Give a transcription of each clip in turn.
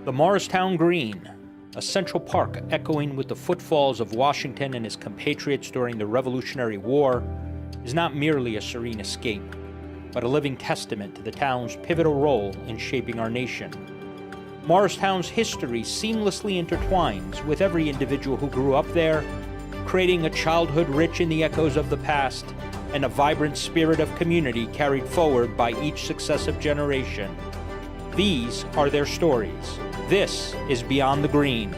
The Morristown Green, a central park echoing with the footfalls of Washington and his compatriots during the Revolutionary War, is not merely a serene escape, but a living testament to the town's pivotal role in shaping our nation. Morristown's history seamlessly intertwines with every individual who grew up there, creating a childhood rich in the echoes of the past and a vibrant spirit of community carried forward by each successive generation. These are their stories. This is Beyond the Green.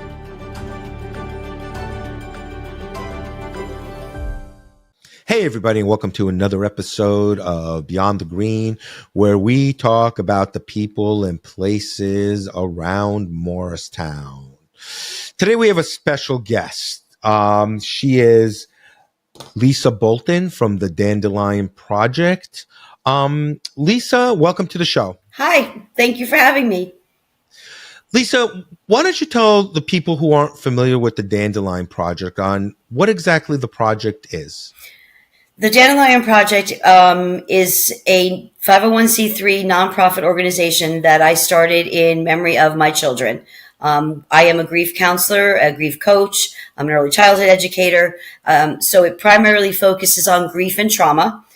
Hey, everybody, and welcome to another episode of Beyond the Green, where we talk about the people and places around Morristown. Today, we have a special guest. She is Lisa Bolton from the Dandelion Project. Lisa, welcome to the show. Hi, thank you for having me. Lisa, why don't you tell the people who aren't familiar with the Dandelion Project on what exactly the project is? The Dandelion Project is a 501c3 nonprofit organization that I started in memory of my children. I am a grief counselor, a grief coach. I'm an early childhood educator. So it primarily focuses on grief and trauma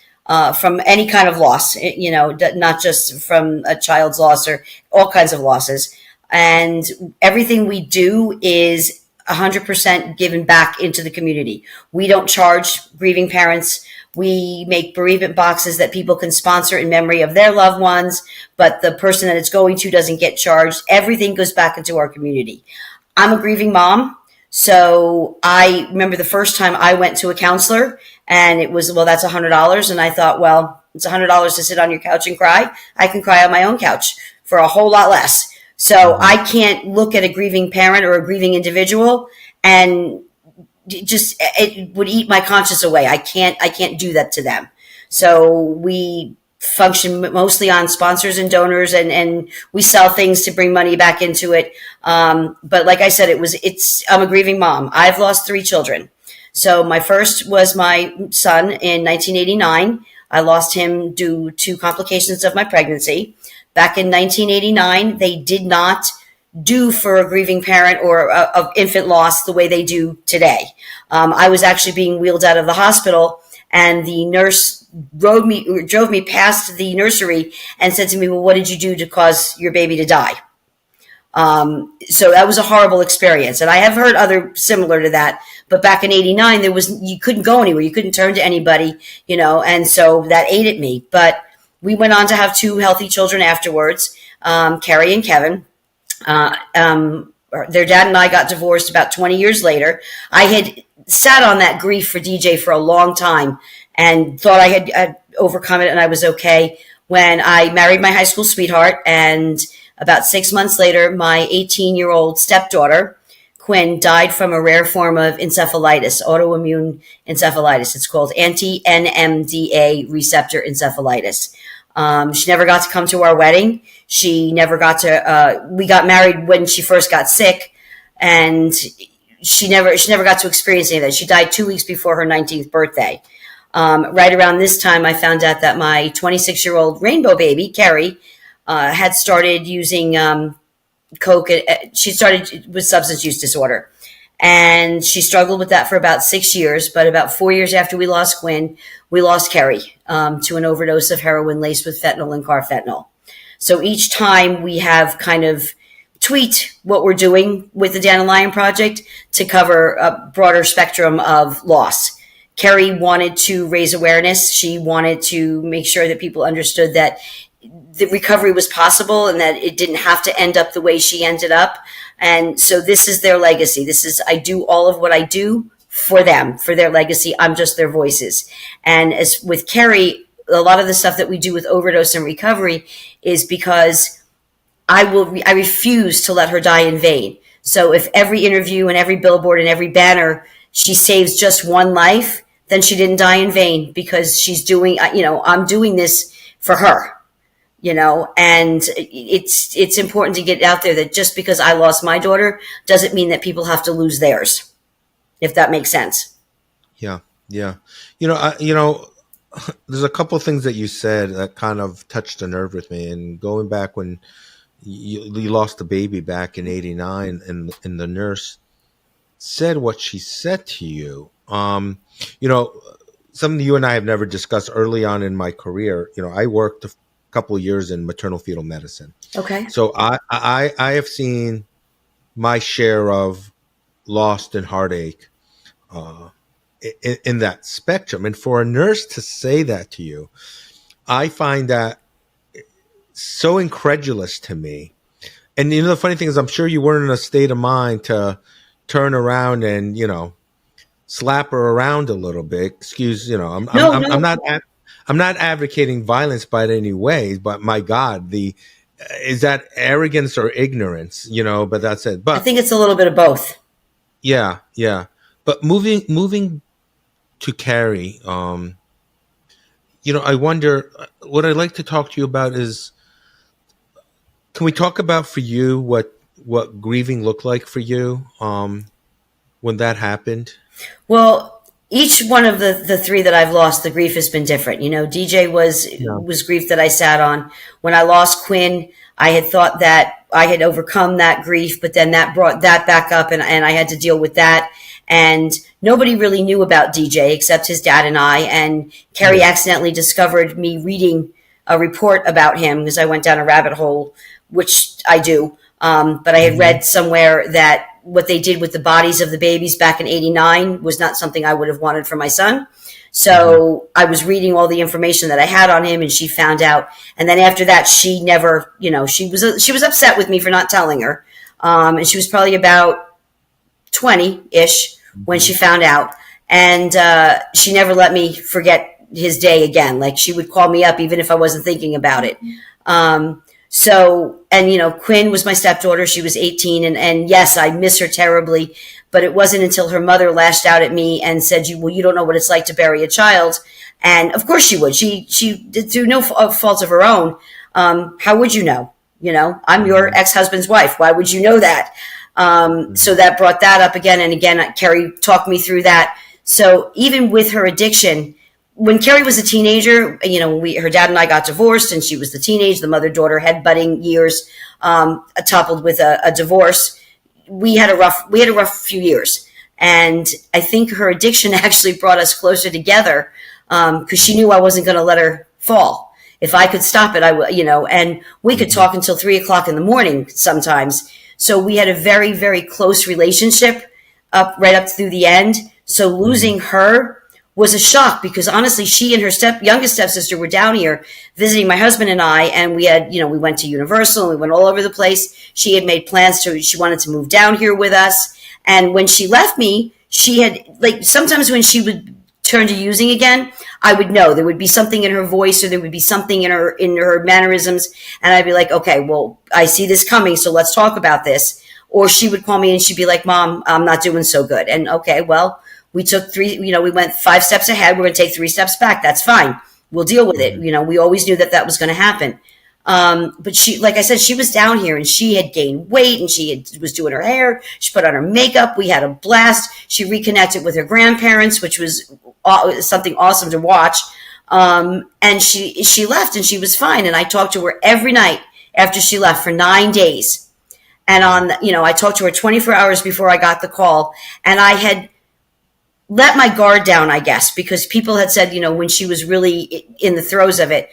from any kind of loss, not just from a child's loss or all kinds of losses. And everything we do is 100% given back into the community. We don't charge grieving parents. We make bereavement boxes that people can sponsor in memory of their loved ones, but the person that it's going to doesn't get charged. Everything goes back into our community. I'm a grieving mom, so I remember the first time I went to a counselor, and it was, well, that's $100. And I thought, well, it's $100 to sit on your couch and cry. I can cry on my own couch for a whole lot less. So I can't look at a grieving parent or a grieving individual and it would eat my conscience away. I can't do that to them. So we function mostly on sponsors and donors, and we sell things to bring money back into it. But like I said, I'm a grieving mom. I've lost 3 children. So my first was my son in 1989. I lost him due to complications of my pregnancy. Back in 1989, they did not do for a grieving parent or of infant loss the way they do today. I was actually being wheeled out of the hospital, and the nurse drove me past the nursery and said to me, well, what did you do to cause your baby to die? So that was a horrible experience. And I have heard other similar to that, but back in 89, you couldn't go anywhere. You couldn't turn to anybody, and so that ate at me. But we went on to have 2 healthy children afterwards, Carrie and Kevin. Their dad and I got divorced about 20 years later. I had sat on that grief for DJ for a long time and thought I had overcome it and I was okay when I married my high school sweetheart. And about 6 months later, my 18-year-old stepdaughter, Quinn, died from a rare form of encephalitis, autoimmune encephalitis. It's called anti-NMDA receptor encephalitis. She never got to come to our wedding. She never got to, we got married when she first got sick, and she never got to experience any of that. She died 2 weeks before her 19th birthday. Right around this time, I found out that my 26-year-old rainbow baby, Carrie, had started using, coke. She started with substance use disorder, and she struggled with that for about 6 years. But about 4 years after we lost Quinn, we lost Carrie to an overdose of heroin laced with fentanyl and carfentanil. So each time we have kind of tweaked what we're doing with the Dandelion Project to cover a broader spectrum of loss. Carrie wanted to raise awareness. She wanted to make sure that people understood that the recovery was possible and that it didn't have to end up the way she ended up. And so this is their legacy. I do all of what I do for them, for their legacy. I'm just their voices. And as with Carrie, a lot of the stuff that we do with overdose and recovery is because I refuse to let her die in vain. So if every interview and every billboard and every banner, she saves just one life, then she didn't die in vain, because she's doing, I'm doing this for her. And it's important to get out there that just because I lost my daughter doesn't mean that people have to lose theirs, if that makes sense. Yeah. There's a couple of things that you said that kind of touched a nerve with me. And going back when you lost the baby back in '89, and the nurse said what she said to you. You know, something you and I have never discussed early on in my career. You know, I worked a couple of years in maternal fetal medicine. Okay. So I have seen my share of loss and heartache in that spectrum. And for a nurse to say that to you, I find that so incredulous to me. And you know, the funny thing is, I'm sure you weren't in a state of mind to turn around and, you know, slap her around a little bit. Excuse, you know, No, I'm not advocating violence by any way, but my God, is that arrogance or ignorance, you know, but that's it. I But think it's a little bit of both. yeah, yeah. But moving to Carrie, you know, I wonder, what I'd like to talk to you about is, can we talk about for you what grieving looked like for you when that happened? Well, each one of the three that I've lost, the grief has been different. You know, DJ Yeah. was grief that I sat on. When I lost Quinn, I had thought that I had overcome that grief, but then that brought that back up, and I had to deal with that. And nobody really knew about DJ except his dad and I. And Carrie Yeah. accidentally discovered me reading a report about him because I went down a rabbit hole, which I do. But I had read somewhere that what they did with the bodies of the babies back in '89 was not something I would have wanted for my son. So I was reading all the information that I had on him, and she found out. And then after that, she never, you know, she was upset with me for not telling her. And she was probably about 20-ish when she found out. And she never let me forget his day again. Like, she would call me up even if I wasn't thinking about it. So, and you know, Quinn was my stepdaughter. She was 18, and yes, I miss her terribly. But it wasn't until her mother lashed out at me and said, "Well, you don't know what it's like to bury a child." And of course she would. She did through no fault of her own. How would you know? You know, I'm your ex-husband's wife. Why would you know that? So that brought that up again and again. Carrie talked me through that. So even with her addiction, when Carrie was a teenager, you know, her dad and I got divorced, and she was the teenage, the mother-daughter headbutting years, toppled with a divorce. We had a rough few years, and I think her addiction actually brought us closer together because she knew I wasn't going to let her fall. If I could stop it, I would, you know. And we could talk until 3:00 in the morning sometimes. So we had a very, very close relationship right up through the end. So losing her was a shock because honestly, she and her youngest stepsister were down here visiting my husband and I, and we had, you know, we went to Universal and we went all over the place. She had made plans she wanted to move down here with us. And when she left me, she had, like, sometimes when she would turn to using again, I would know there would be something in her voice or there would be something in her mannerisms. And I'd be like, okay, well, I see this coming, so let's talk about this. Or she would call me and she'd be like, Mom, I'm not doing so good. And okay, well, we took we went 5 steps ahead. We're going to take 3 steps back. That's fine. We'll deal with it. You know, we always knew that was going to happen. But she, like I said, she was down here and she had gained weight and was doing her hair. She put on her makeup. We had a blast. She reconnected with her grandparents, which was something awesome to watch. And she left and she was fine. And I talked to her every night after she left for 9 days. And I talked to her 24 hours before I got the call, and I had let my guard down, I guess, because people had said, you know, when she was really in the throes of it,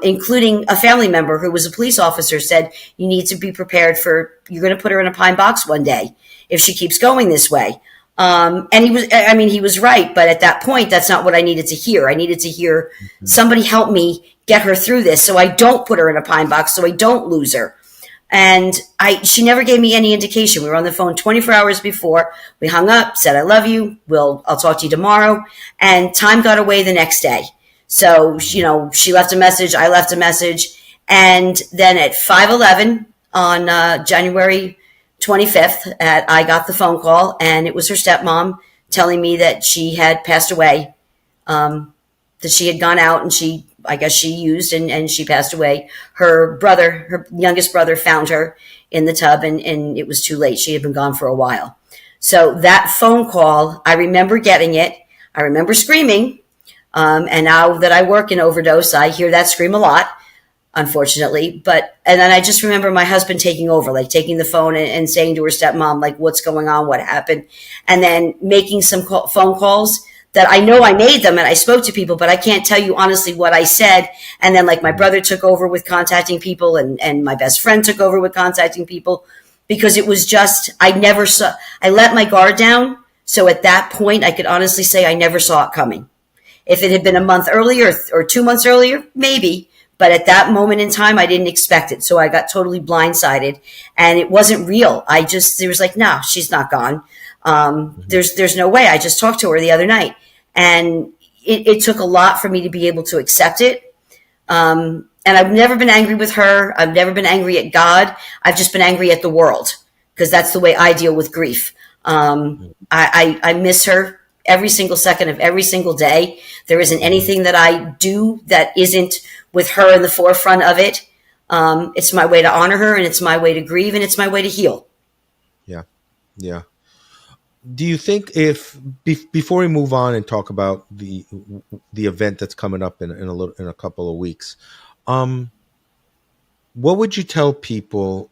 including a family member who was a police officer, said, you need to be prepared you're going to put her in a pine box one day if she keeps going this way. And he was right. But at that point, that's not what I needed to hear. I needed to hear somebody help me get her through this so I don't put her in a pine box, so I don't lose her. And she never gave me any indication. We were on the phone 24 hours before. We hung up, said, I love you. I'll talk to you tomorrow. And time got away the next day. So, you know, she left a message. I left a message. And then at 5:11 on January 25th, I got the phone call, and it was her stepmom telling me that she had passed away, that she had gone out and I guess she used and she passed away. Her youngest brother found her in the tub and it was too late. She had been gone for a while. So that phone call, I remember getting it. I remember screaming. And now that I work in overdose, I hear that scream a lot. unfortunately. And then I just remember my husband taking over, like taking the phone and saying to her stepmom, like, what's going on? What happened? And then making some phone calls that I know I made them and I spoke to people, but I can't tell you honestly what I said. And then like my brother took over with contacting people and my best friend took over with contacting people, because it was just, I let my guard down. So at that point, I could honestly say I never saw it coming. If it had been a month earlier or 2 months earlier, maybe. But at that moment in time, I didn't expect it. So I got totally blindsided and it wasn't real. There was like, no, she's not gone. There's no way. I just talked to her the other night, and it took a lot for me to be able to accept it. And I've never been angry with her. I've never been angry at God. I've just been angry at the world, because that's the way I deal with grief. I miss her every single second of every single day. There isn't anything that I do that isn't with her in the forefront of it. It's my way to honor her, and it's my way to grieve, and it's my way to heal. Yeah. Yeah. Do you think before we move on and talk about the event that's coming up in a couple of weeks, what would you tell people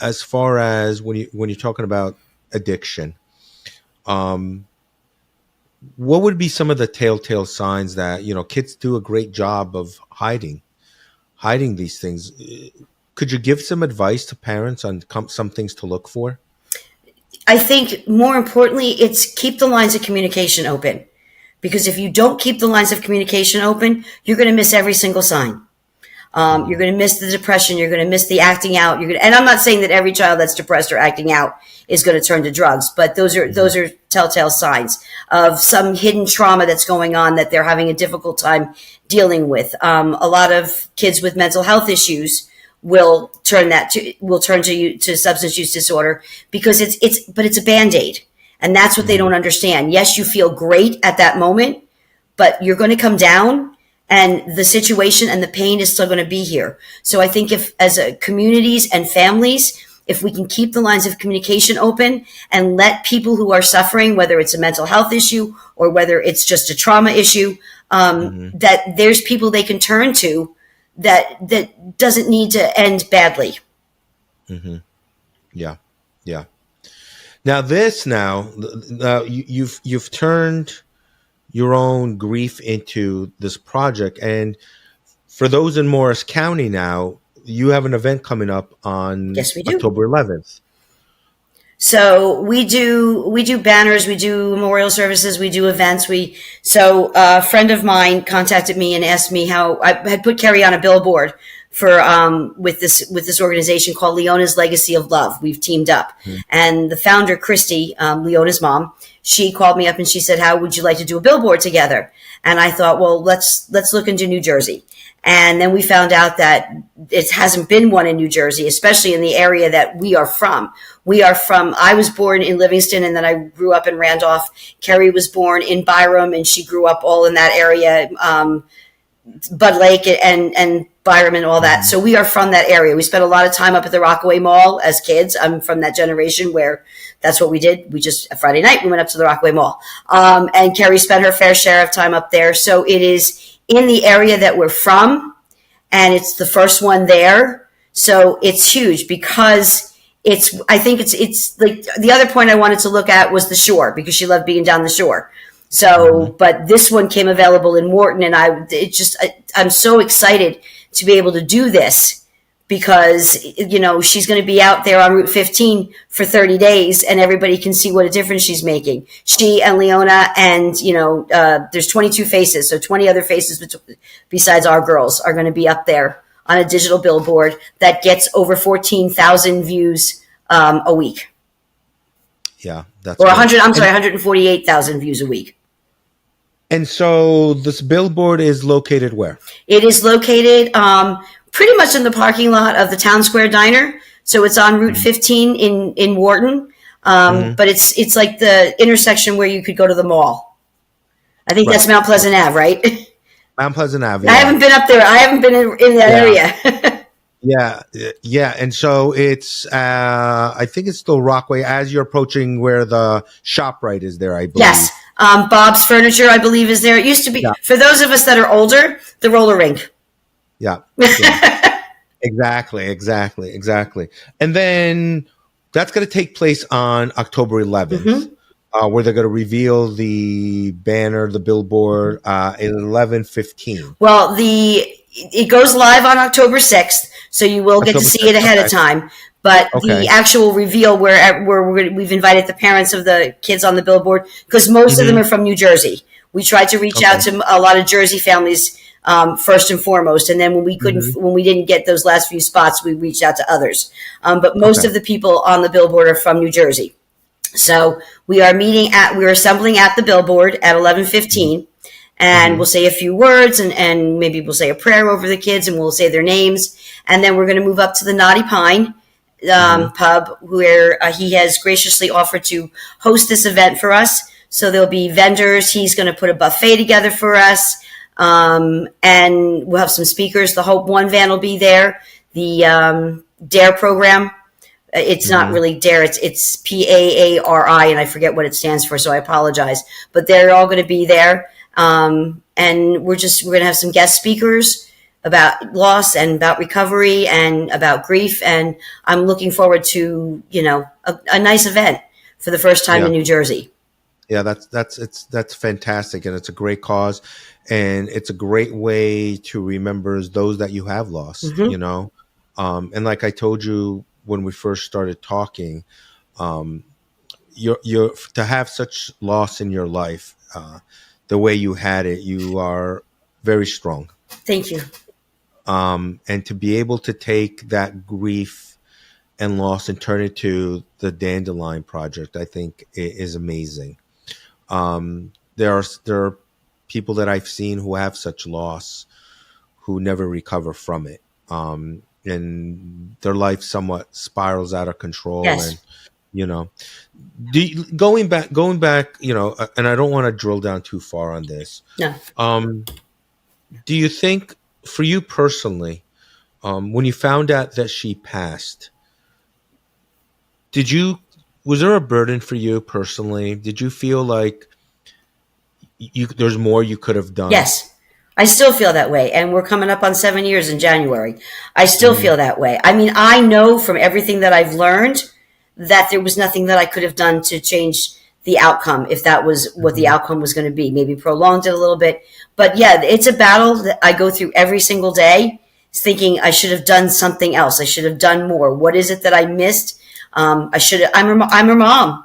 as far as when you're talking about addiction? What would be some of the telltale signs that, kids do a great job of hiding these things? Could you give some advice to parents on some things to look for? I think more importantly, it's keep the lines of communication open, because if you don't keep the lines of communication open, you're going to miss every single sign. You're going to miss the depression. You're going to miss the acting out. And I'm not saying that every child that's depressed or acting out is going to turn to drugs, but those are telltale signs of some hidden trauma that's going on that they're having a difficult time dealing with. A lot of kids with mental health issues will turn to substance use disorder, because it's a Band-Aid, and that's what they don't understand. Yes, you feel great at that moment, but you're going to come down, and the situation and the pain is still going to be here. So I think if, as communities and families, if we can keep the lines of communication open and let people who are suffering, whether it's a mental health issue or whether it's just a trauma issue, that there's people they can turn to that doesn't need to end badly. Mm-hmm. Yeah. Yeah. Now you've turned your own grief into this project. And for those in Morris County now, you have an event coming up on October 11th. So we do banners, we do memorial services, we do events. So a friend of mine contacted me and asked me how I had put Carrie on a billboard for with this organization called Leona's Legacy of Love. We've teamed up, and the founder, Christy, Leona's mom, she called me up and she said, "How would you like to do a billboard together?" And I thought, well, let's look into New Jersey. And then we found out that it hasn't been one in New Jersey, especially in the area that we are from. I was born in Livingston, and then I grew up in Randolph. Carrie was born in Byram, and she grew up all in that area, Bud Lake and Byram and all that. So we are from that area. We spent a lot of time up at the Rockaway Mall as kids. I'm from that generation where that's what we did. Friday night, we went up to the Rockaway Mall. And Carrie spent her fair share of time up there. So it is in the area that we're from, and it's the first one there. So it's huge because I think it's like the other point I wanted to look at was the shore, because she loved being down the shore. So, but this one came available in Morton, and I'm so excited to be able to do this, because, she's going to be out there on Route 15 for 30 days and everybody can see what a difference she's making. She and Leona and, there's 22 faces. So 20 other faces besides our girls are going to be up there on a digital billboard that gets over 14,000 views a week. Yeah. That's or 148,000 views a week. And so this billboard is located where? It is located pretty much in the parking lot of the Town Square Diner. So it's on Route 15 in Wharton. But it's like the intersection where you could go to the mall. I think that's Mount Pleasant Ave, right? Mount Pleasant Ave. Yeah. I haven't been up there. I haven't been in that area. Yeah. And so it's, I think it's still Rockaway as you're approaching where the ShopRite is there, I believe. Yes. Bob's Furniture, I believe, is there. It used to be, for those of us that are older, the roller rink. Yeah. Yeah. Exactly. And then that's going to take place on October 11th, where they're going to reveal the banner, the billboard, at 11:15. Well, it goes live on October 6th, so you will get to October see it 6th, ahead of okay. time. But the Okay. actual reveal, we've invited the parents of the kids on the billboard, because most of them are from New Jersey. We tried to reach out to a lot of Jersey families first and foremost, and then when we didn't get those last few spots, we reached out to others. But most Okay. of the people on the billboard are from New Jersey. So we're assembling at the billboard at 11:15. And we'll say a few words, and maybe we'll say a prayer over the kids, and we'll say their names. And then we're going to move up to the Knotty Pine pub, where he has graciously offered to host this event for us. So there'll be vendors. He's going to put a buffet together for us. And we'll have some speakers. The Hope One van will be there. The DARE program. It's not really DARE. It's PAARI, and I forget what it stands for, so I apologize. But they're all going to be there. And we're going to have some guest speakers about loss and about recovery and about grief. And I'm looking forward to, a nice event for the first time in New Jersey. Yeah, that's fantastic, and it's a great cause, and it's a great way to remember those that you have lost. And like I told you when we first started talking, you're to have such loss in your life, the way you had it, you are very strong. Thank you. And to be able to take that grief and loss and turn it to the Dandelion Project, I think is amazing. There are people that I've seen who have such loss who never recover from it. And their life somewhat spirals out of control. Yes. And, going back, and I don't want to drill down too far on this. No. Do you think, for you personally, when you found out that she passed, was there a burden for you personally? Did you feel like there's more you could have done? Yes. I still feel that way. And we're coming up on 7 years in January. I still feel that way. I mean, I know from everything that I've learned that there was nothing that I could have done to change the outcome, if that was what the outcome was going to be. Maybe prolonged it a little bit. But yeah, it's a battle that I go through every single day, thinking I should have done something else. I should have done more. What is it that I missed? I'm her mom.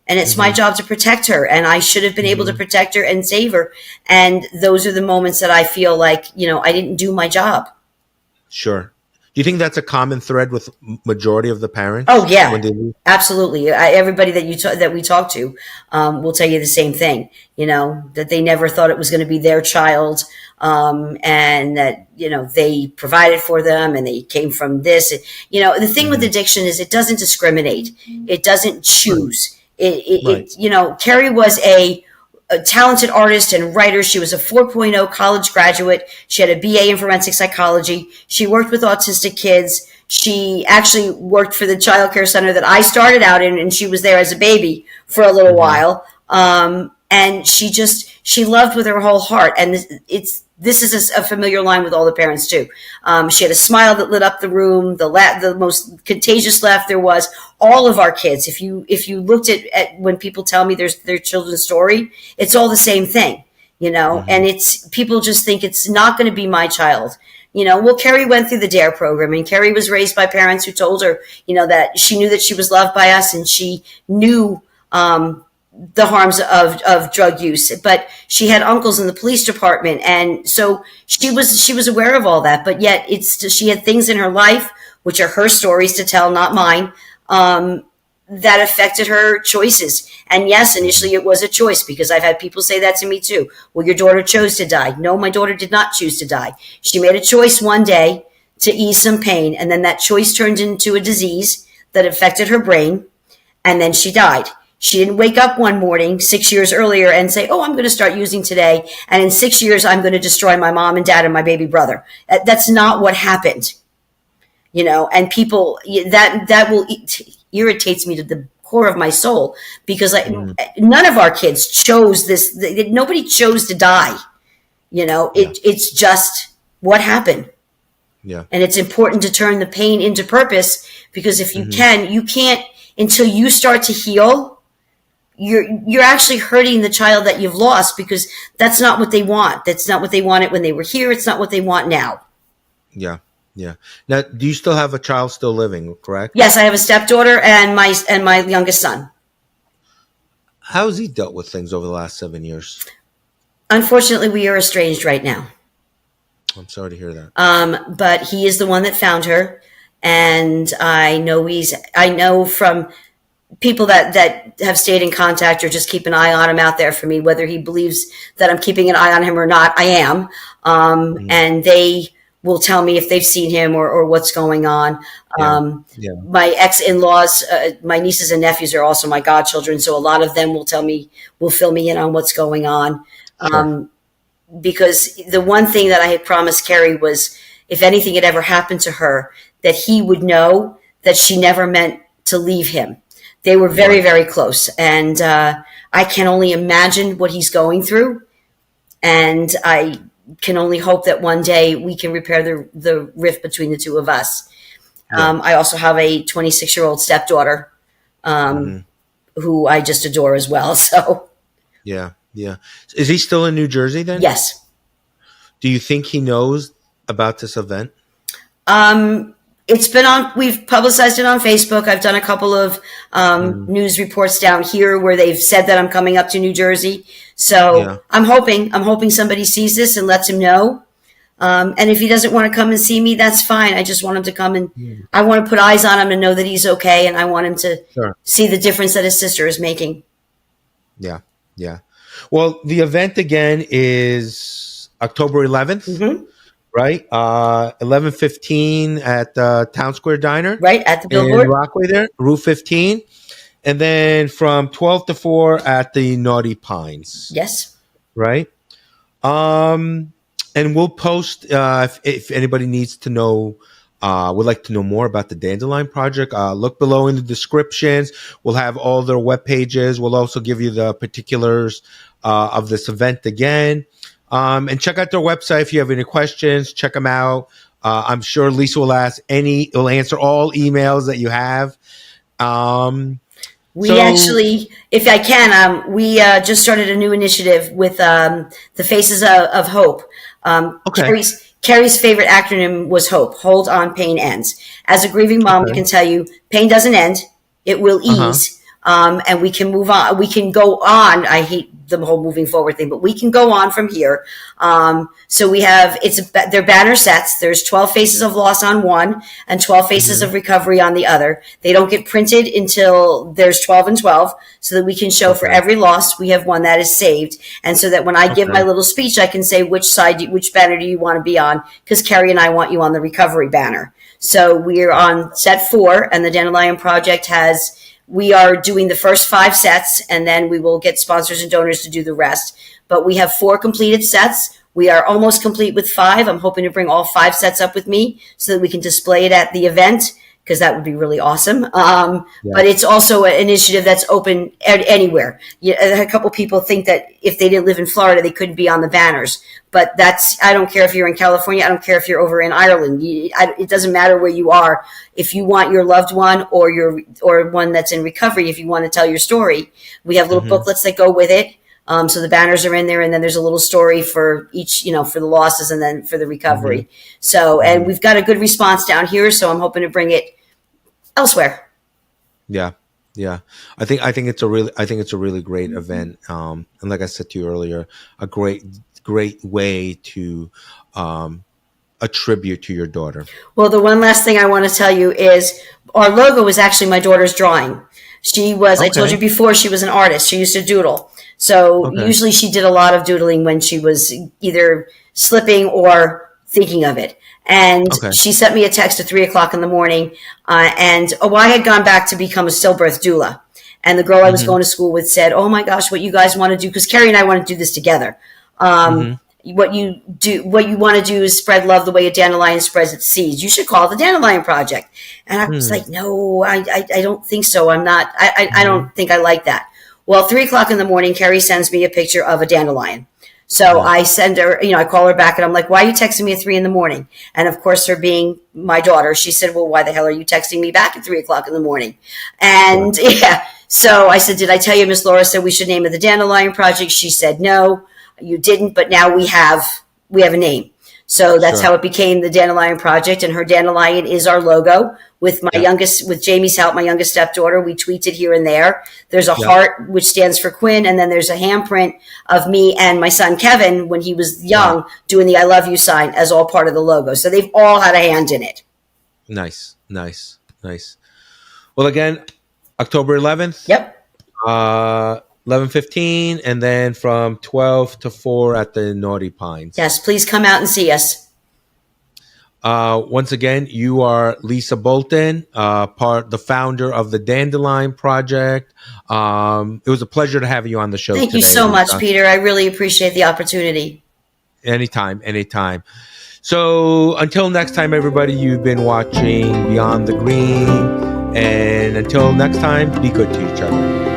And it's my job to protect her, and I should have been able to protect her and save her. And those are the moments that I feel like, I didn't do my job. Sure. Do you think that's a common thread with majority of the parents? Oh yeah, absolutely. Everybody that we talk to will tell you the same thing. That they never thought it was going to be their child, and that they provided for them and they came from this. The thing with addiction is it doesn't discriminate. It doesn't choose. Carrie was a talented artist and writer. She was a 4.0 college graduate. She had a BA in forensic psychology. She worked with autistic kids. She actually worked for the child care center that I started out in, and she was there as a baby for a little while. And she loved with her whole heart. And this is a familiar line with all the parents too. She had a smile that lit up the room, the most contagious laugh there was. All of our kids, if you looked at when people tell me their children's story, it's all the same thing, and it's, people just think it's not going to be my child. Well, Carrie went through the DARE program, and Carrie was raised by parents who told her, that she knew that she was loved by us, and she knew, the harms of drug use, but she had uncles in the police department. And so she was aware of all that, but yet she had things in her life, which are her stories to tell, not mine, that affected her choices. And yes, initially it was a choice, because I've had people say that to me too. Well, your daughter chose to die. No, my daughter did not choose to die. She made a choice one day to ease some pain, and then that choice turned into a disease that affected her brain, and then she died. She didn't wake up one morning 6 years earlier and say, oh, I'm going to start using today, and in 6 years I'm going to destroy my mom and dad and my baby brother. That's not what happened. And people, that irritates me to the core of my soul, because none of our kids chose this. Nobody chose to die. It's just what happened. Yeah. And it's important to turn the pain into purpose, because if you you can't, until you start to heal, you're actually hurting the child that you've lost, because that's not what they want. That's not what they wanted when they were here. It's not what they want now. Yeah. Yeah. Now, do you still have a child still living, correct? Yes, I have a stepdaughter and my youngest son. How's he dealt with things over the last 7 years? Unfortunately, we are estranged right now. I'm sorry to hear that. But he is the one that found her, and I know from people that have stayed in contact or just keep an eye on him out there for me, whether he believes that I'm keeping an eye on him or not, I am. And they will tell me if they've seen him or what's going on. My ex-in-laws, my nieces and nephews are also my godchildren, so a lot of them will fill me in on what's going on. Sure. Because the one thing that I had promised Carrie was, if anything had ever happened to her, that he would know that she never meant to leave him. They were very, very close. And I can only imagine what he's going through. And I can only hope that one day we can repair the rift between the two of us. I also have a 26-year-old stepdaughter who I just adore as well. So, yeah. Yeah. Is he still in New Jersey then? yes. Do you think he knows about this event? It's been we've publicized it on Facebook. I've done a couple of news reports down here where they've said that I'm coming up to New Jersey. So I'm hoping somebody sees this and lets him know. And if he doesn't want to come and see me, that's fine. I just want him to come and I want to put eyes on him and know that he's okay. And I want him to see the difference that his sister is making. Yeah. Yeah. Well, the event again is October 11th, right? 11:15 at the Town Square Diner. Right, at the billboard. In Rockaway there, Route 15. And then from 12 to 4 at the Naughty Pines. Yes. Right? And we'll post, if anybody needs to know, would like to know more about the Dandelion Project, look below in the descriptions. We'll have all their web pages. We'll also give you the particulars of this event again. And check out their website if you have any questions. Check them out. I'm sure Lisa will answer all emails that you have. Actually, if I can, we just started a new initiative with the Faces of Hope. Carrie's favorite acronym was HOPE. Hold on, pain ends. As a grieving mom, I can tell you, pain doesn't end. It will ease. And we can move on. We can go on. I hate the whole moving forward thing, but we can go on from here. So we have, they're banner sets. There's 12 faces of loss on one and 12 faces of recovery on the other. They don't get printed until there's 12 and 12, so that we can show for every loss, we have one that is saved. And so that when I give my little speech, I can say which banner do you want to be on? Because Carrie and I want you on the recovery banner. So we're on set 4, and the Dandelion Project we are doing the first 5 sets, and then we will get sponsors and donors to do the rest. But we have 4 completed sets. We are almost complete with 5. I'm hoping to bring all 5 sets up with me so that we can display it at the event, because that would be really awesome. But it's also an initiative that's open anywhere. A couple people think that if they didn't live in Florida, they couldn't be on the banners. But I don't care if you're in California. I don't care if you're over in Ireland. It doesn't matter where you are. If you want your loved one or one that's in recovery, if you want to tell your story, we have little booklets that go with it. So the banners are in there, and then there's a little story for each, for the losses and then for the recovery. So, and we've got a good response down here, so I'm hoping to bring it elsewhere. Yeah. Yeah. I think it's a really great event. And like I said to you earlier, a great way to a tribute to your daughter. Well, the one last thing I want to tell you is our logo was actually my daughter's drawing. She was, I told you before, she was an artist. She used to doodle. So usually she did a lot of doodling when she was either slipping or thinking of it. And she sent me a text at 3:00 in the morning. I had gone back to become a stillbirth doula. And the girl I was going to school with said, "Oh my gosh, what you guys want to do," because Carrie and I want to do this together. What you want to do is spread love the way a dandelion spreads its seeds. You should call it the Dandelion Project. And I was like, no, I don't think so. I don't think I like that. Well, 3:00 in the morning, Carrie sends me a picture of a dandelion. So I send her, I call her back and I'm like, why are you texting me at 3 a.m? And of course, her being my daughter, she said, well, why the hell are you texting me back at 3 o'clock in the morning? And yeah, so I said, did I tell you Miss Laura said we should name it the Dandelion Project? She said, no, you didn't. But now we have a name. So that's how it became the Dandelion Project. And her dandelion is our logo. With my youngest, with Jamie's help, my youngest stepdaughter, we tweaked it here and there. There's a heart, which stands for Quinn. And then there's a handprint of me and my son, Kevin, when he was young, doing the I love you sign as all part of the logo. So they've all had a hand in it. Nice. Well, again, October 11th. Yep. 11:15, and then from 12 to 4 at the Naughty Pines. Yes, please come out and see us. Once again, you are Lisa Bolton, the founder of the Dandelion Project. It was a pleasure to have you on the show. Thank you so much, Peter. I really appreciate the opportunity. Anytime. So until next time, everybody, you've been watching Beyond the Green. And until next time, be good to each other.